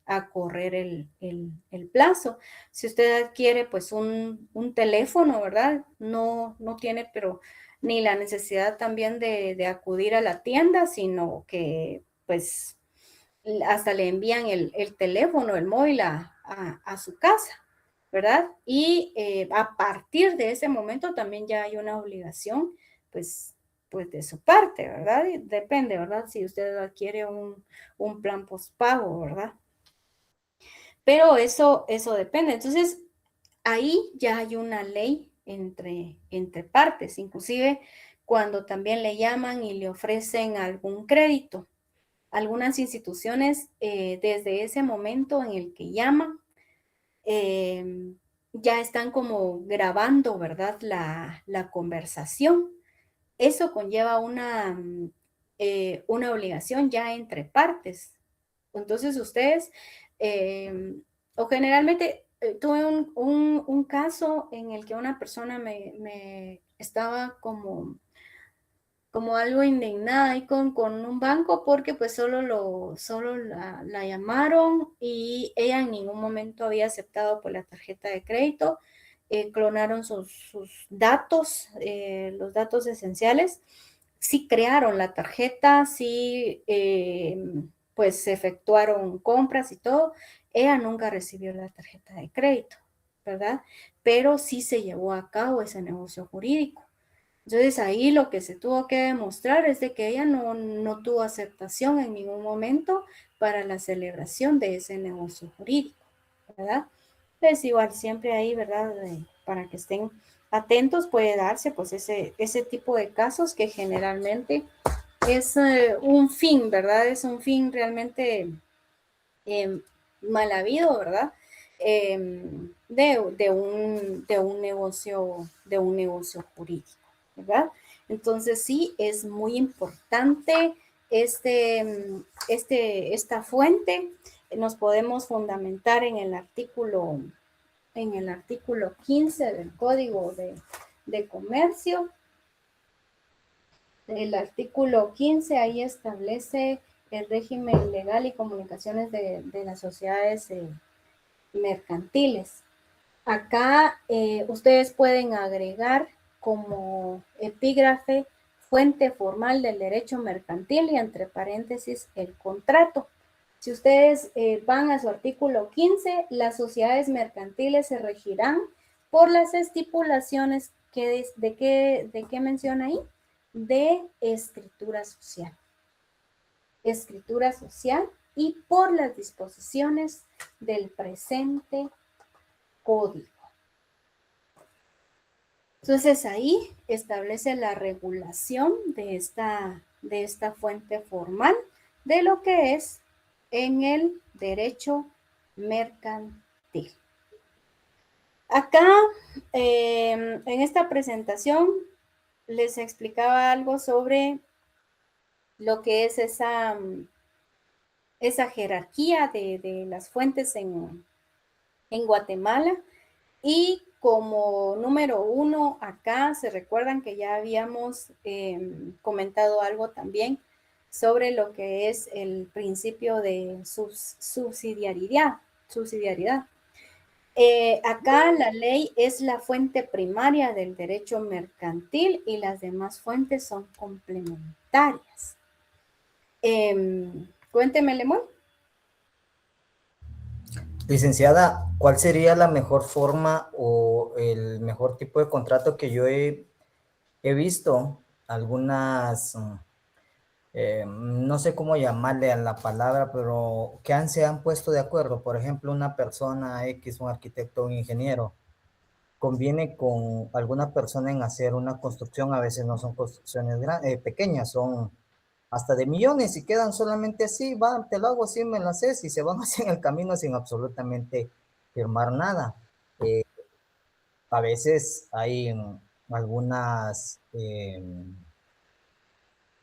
a correr el plazo. Si usted adquiere, pues, un teléfono, ¿verdad? No tiene, pero ni la necesidad también de acudir a la tienda, sino que, pues, hasta le envían el teléfono, el móvil a su casa, ¿verdad? Y a partir de ese momento también ya hay una obligación, pues de su parte, ¿verdad? Y depende, ¿verdad? Si usted adquiere un plan postpago, ¿verdad? Pero eso depende. Entonces, ahí ya hay una ley entre partes, inclusive cuando también le llaman y le ofrecen algún crédito. Algunas instituciones, desde ese momento en el que llaman, ya están como grabando, ¿verdad? La conversación. Eso conlleva una obligación ya entre partes. Entonces ustedes, o generalmente, tuve un caso en el que una persona me estaba como algo indignada ahí con un banco porque pues solo la llamaron y ella en ningún momento había aceptado por la tarjeta de crédito, clonaron sus datos, los datos esenciales, sí crearon la tarjeta, sí, pues se efectuaron compras y todo. Ella nunca recibió la tarjeta de crédito, ¿verdad? Pero sí se llevó a cabo ese negocio jurídico. Entonces ahí lo que se tuvo que demostrar es de que ella no tuvo aceptación en ningún momento para la celebración de ese negocio jurídico, ¿verdad? Pues igual siempre ahí, ¿verdad? Para que estén atentos puede darse pues ese tipo de casos que generalmente es un fin, ¿verdad? Es un fin realmente mal habido, ¿verdad? De un negocio jurídico, ¿verdad? Entonces sí, es muy importante esta fuente. Nos podemos fundamentar en el artículo 15 del Código de Comercio. El artículo 15 ahí establece el régimen legal y comunicaciones de las sociedades mercantiles. Acá ustedes pueden agregar como epígrafe fuente formal del derecho mercantil y entre paréntesis el contrato. Si ustedes van a su artículo 15, las sociedades mercantiles se regirán por las estipulaciones de qué menciona ahí, de escritura social. Escritura social y por las disposiciones del presente código. Entonces ahí establece la regulación de esta fuente formal de lo que es en el derecho mercantil. Acá, en esta presentación, les explicaba algo sobre lo que es esa jerarquía de las fuentes en Guatemala. Y como número 1, acá se recuerdan que ya habíamos comentado algo también sobre lo que es el principio de subsidiariedad. Acá la ley es la fuente primaria del derecho mercantil y las demás fuentes son complementarias. Cuénteme, Lemón. Licenciada, ¿cuál sería la mejor forma o el mejor tipo de contrato que yo he visto? Algunas, no sé cómo llamarle a la palabra, pero que se han puesto de acuerdo. Por ejemplo, una persona X, un arquitecto, un ingeniero, conviene con alguna persona en hacer una construcción. A veces no son construcciones pequeñas, son hasta de millones y quedan solamente así, va, te lo hago así, me lo haces y se van así en el camino sin absolutamente firmar nada. A veces hay algunas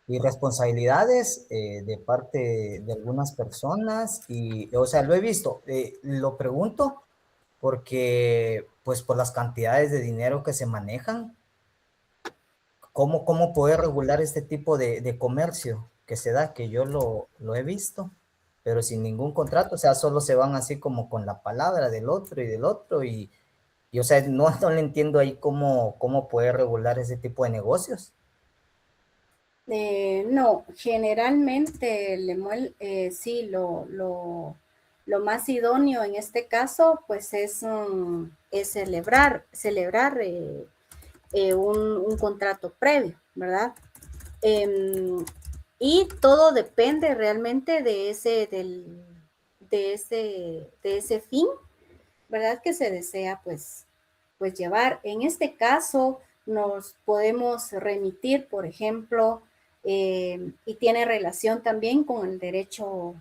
irresponsabilidades de parte de algunas personas y, o sea, lo he visto, lo pregunto porque, pues, por las cantidades de dinero que se manejan, ¿cómo poder regular este tipo de comercio que se da? Que yo lo he visto, pero sin ningún contrato, o sea, solo se van así como con la palabra del otro y del otro y o sea, no le entiendo ahí cómo poder regular ese tipo de negocios. No, generalmente, Lemuel, sí, lo más idóneo en este caso, pues es celebrar un contrato previo, ¿verdad? Y todo depende realmente de ese fin, ¿verdad? Que se desea, pues llevar. En este caso, nos podemos remitir, por ejemplo, y tiene relación también con el derecho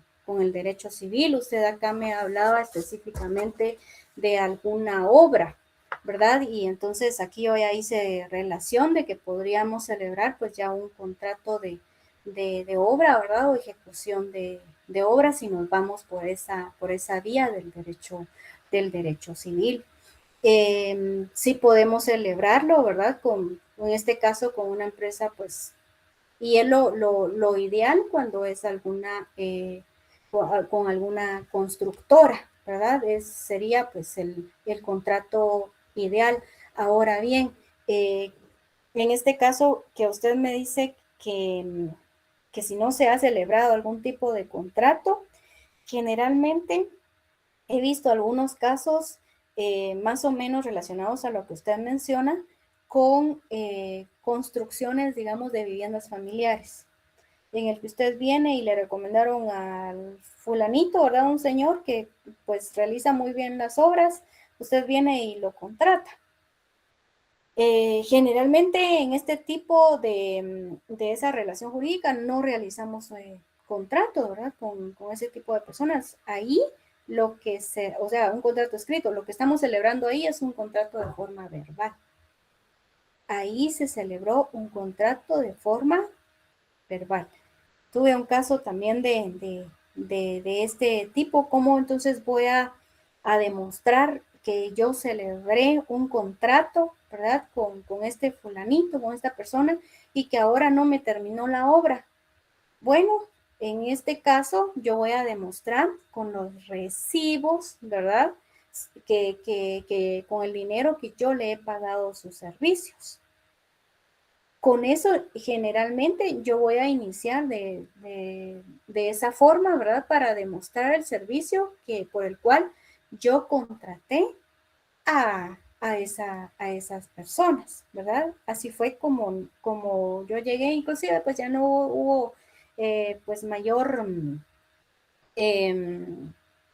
civil. Usted acá me hablaba específicamente de alguna obra, ¿verdad? Y entonces aquí yo ya hice relación de que podríamos celebrar pues ya un contrato de obra, ¿verdad? O ejecución de obra si nos vamos por esa vía del derecho civil. Sí podemos celebrarlo, ¿verdad? En este caso con una empresa, pues, y es lo ideal cuando es con alguna constructora, ¿verdad? Sería pues el contrato ideal. Ahora bien, en este caso que usted me dice que si no se ha celebrado algún tipo de contrato, generalmente he visto algunos casos más o menos relacionados a lo que usted menciona con construcciones, digamos, de viviendas familiares, en el que usted viene y le recomendaron al fulanito, ¿verdad? Un señor que pues realiza muy bien las obras, usted viene y lo contrata. Generalmente en este tipo de esa relación jurídica no realizamos contrato, ¿verdad? Con ese tipo de personas. Ahí lo que o sea, un contrato escrito, lo que estamos celebrando ahí es un contrato de forma verbal. Ahí se celebró un contrato de forma verbal. Tuve un caso también de este tipo, ¿cómo entonces voy a demostrar que yo celebré un contrato, ¿verdad? Con este fulanito, con esta persona, y que ahora no me terminó la obra. Bueno, en este caso yo voy a demostrar con los recibos, ¿verdad? Que con el dinero que yo le he pagado sus servicios. Con eso, generalmente yo voy a iniciar de esa forma, ¿verdad? Para demostrar el servicio por el cual yo contraté a esas personas, ¿verdad? Así fue como yo llegué, inclusive pues ya no hubo pues mayor,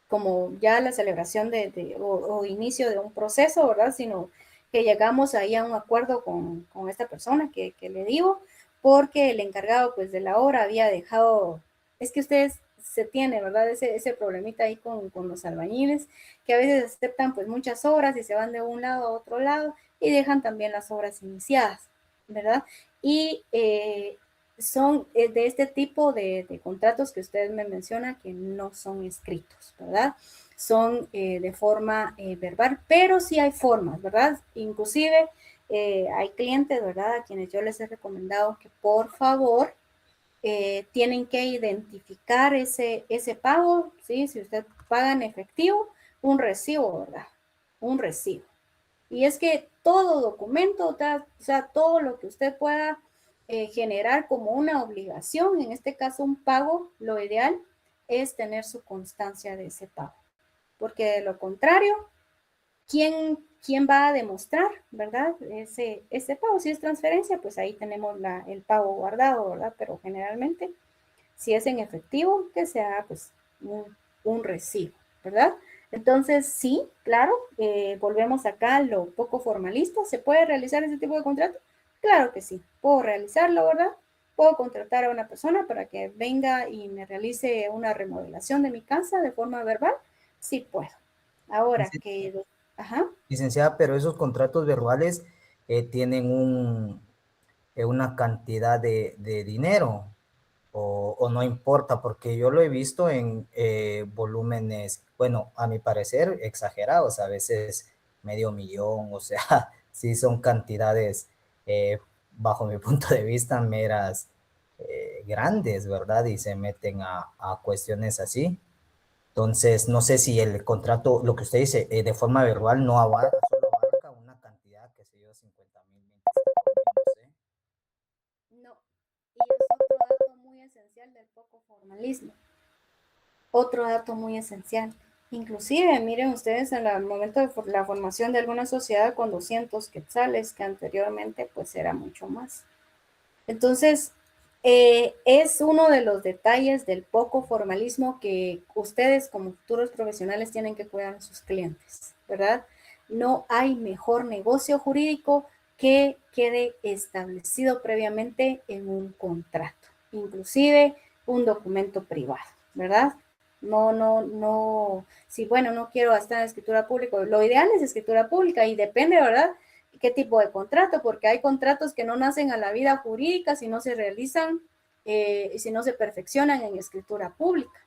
como ya la celebración o inicio de un proceso, ¿verdad? Sino que llegamos ahí a un acuerdo con esta persona que le digo, porque el encargado pues de la obra había dejado, es que ustedes se tiene, ¿verdad? Ese problemita ahí con los albañiles, que a veces aceptan pues muchas obras y se van de un lado a otro lado y dejan también las obras iniciadas, ¿verdad? Y son de este tipo de contratos que usted me menciona que no son escritos, ¿verdad? Son de forma verbal, pero sí hay formas, ¿verdad? Inclusive hay clientes, ¿verdad? A quienes yo les he recomendado que por favor tienen que identificar ese pago, ¿sí? Si usted paga en efectivo, un recibo, ¿verdad? Un recibo. Y es que todo documento, o sea, todo lo que usted pueda generar como una obligación, en este caso un pago, lo ideal es tener su constancia de ese pago. Porque de lo contrario, ¿quién va a demostrar, verdad? Ese pago, si es transferencia, pues ahí tenemos el pago guardado, ¿verdad? Pero generalmente, si es en efectivo, que sea pues un recibo, ¿verdad? Entonces, sí, claro, volvemos acá a lo poco formalista. ¿Se puede realizar ese tipo de contrato? Claro que sí, puedo realizarlo, ¿verdad? Puedo contratar a una persona para que venga y me realice una remodelación de mi casa de forma verbal. Sí puedo. Ahora que, ajá. Licenciada, pero esos contratos verbales tienen una cantidad de dinero o no importa, porque yo lo he visto en volúmenes, bueno, a mi parecer exagerados, a veces $500,000, o sea, sí son cantidades, bajo mi punto de vista, meras grandes, ¿verdad? Y se meten a cuestiones así. Entonces, no sé si el contrato, lo que usted dice, de forma verbal no abarca, solo abarca una cantidad, que sé yo, 50,000, 25,000, no sé. No, y es otro dato muy esencial del poco formalismo. Otro dato muy esencial. Inclusive, miren ustedes, en el momento de la formación de alguna sociedad con 200 quetzales, que anteriormente pues era mucho más. Entonces, es uno de los detalles del poco formalismo que ustedes como futuros profesionales tienen que cuidar a sus clientes, ¿verdad? No hay mejor negocio jurídico que quede establecido previamente en un contrato, inclusive un documento privado, ¿verdad? No, si bueno, no quiero gastar en escritura pública, lo ideal es escritura pública y depende, ¿verdad? ¿Qué tipo de contrato? Porque hay contratos que no nacen a la vida jurídica si no se realizan y si no se perfeccionan en escritura pública,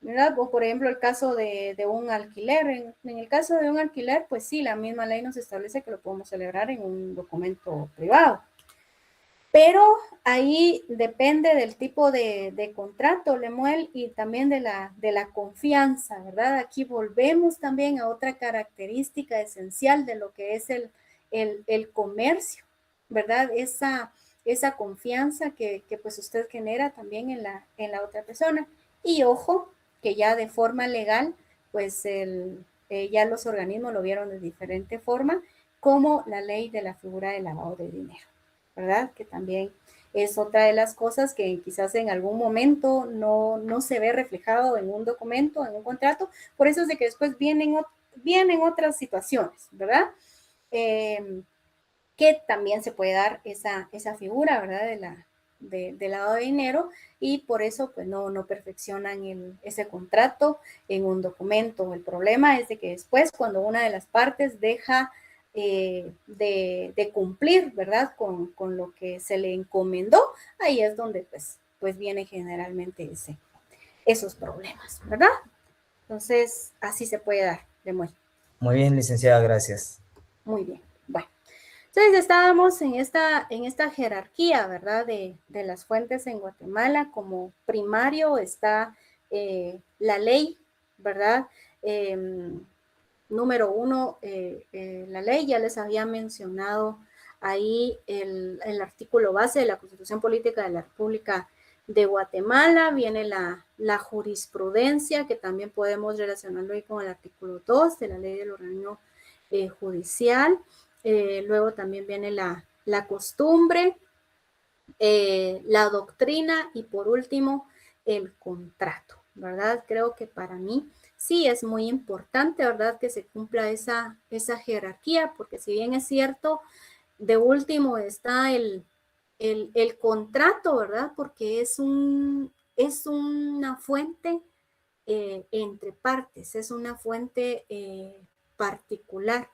¿verdad? O por ejemplo el caso de un alquiler. En el caso de un alquiler, pues sí, la misma ley nos establece que lo podemos celebrar en un documento privado. Pero ahí depende del tipo de contrato, Lemuel, y también de la confianza, ¿verdad? Aquí volvemos también a otra característica esencial de lo que es el comercio, ¿verdad? esa confianza que pues usted genera también en la otra persona. Y ojo, que ya de forma legal, pues ya los organismos lo vieron de diferente forma, como la ley de la figura de lavado de dinero, ¿verdad? Que también es otra de las cosas que quizás en algún momento no se ve reflejado en un documento, en un contrato, por eso es de que después vienen otras situaciones, ¿verdad? Que también se puede dar esa figura, ¿verdad? De lavado de dinero, y por eso pues no perfeccionan ese contrato en un documento. El problema es de que después, cuando una de las partes deja de cumplir, ¿verdad? Con lo que se le encomendó, ahí es donde pues viene generalmente esos problemas, ¿verdad? Entonces, así se puede dar, Lemuel. Muy bien, licenciada, gracias. Muy bien, bueno. Entonces estábamos en esta jerarquía, ¿verdad? De las fuentes en Guatemala. Como primario está la ley, ¿verdad? Número 1, la ley, ya les había mencionado ahí el artículo base de la Constitución Política de la República de Guatemala. Viene la jurisprudencia, que también podemos relacionarlo ahí con el artículo 2 de la ley del organismo judicial. Luego también viene la costumbre, la doctrina y por último el contrato, ¿verdad? Creo que para mí sí es muy importante, ¿verdad? Que se cumpla esa jerarquía, porque si bien es cierto, de último está el contrato, ¿verdad? Porque es una fuente entre partes, es una fuente particular.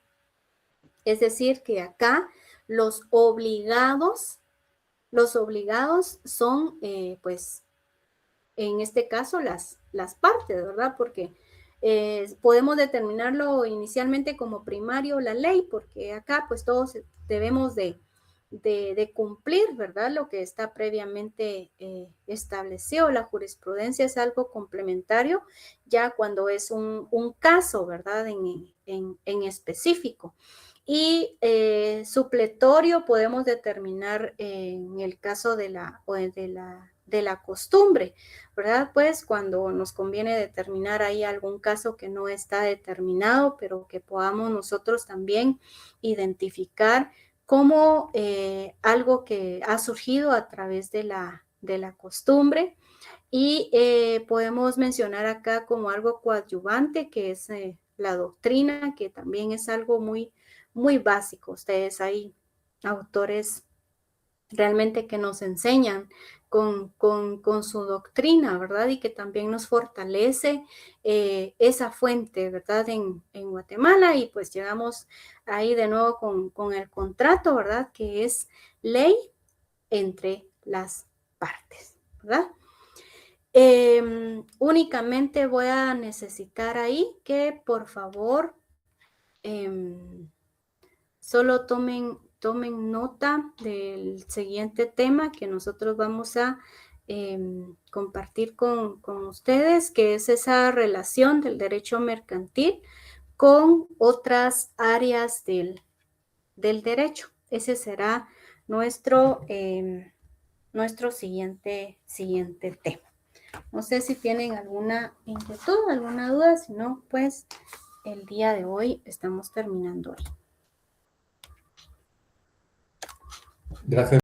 Es decir, que acá los obligados son, pues, en este caso, las partes, ¿verdad? Porque podemos determinarlo inicialmente como primario la ley, porque acá, pues, todos debemos de cumplir, ¿verdad? Lo que está previamente establecido. La jurisprudencia es algo complementario, ya cuando es un caso, ¿verdad? En específico. Y supletorio podemos determinar en el caso de la costumbre, ¿verdad? Pues cuando nos conviene determinar ahí algún caso que no está determinado, pero que podamos nosotros también identificar como algo que ha surgido a través de la costumbre. Y podemos mencionar acá como algo coadyuvante, que es la doctrina, que también es algo muy, muy básico. Ustedes hay autores realmente que nos enseñan con su doctrina, ¿verdad? Y que también nos fortalece esa fuente, ¿verdad? En Guatemala. Y pues llegamos ahí de nuevo con el contrato, ¿verdad? Que es ley entre las partes, ¿verdad? Únicamente voy a necesitar ahí que por favor solo tomen nota del siguiente tema que nosotros vamos a compartir con ustedes, que es esa relación del derecho mercantil con otras áreas del derecho. Ese será nuestro siguiente tema. No sé si tienen alguna inquietud, alguna duda, si no, pues el día de hoy estamos terminando ahí. Gracias.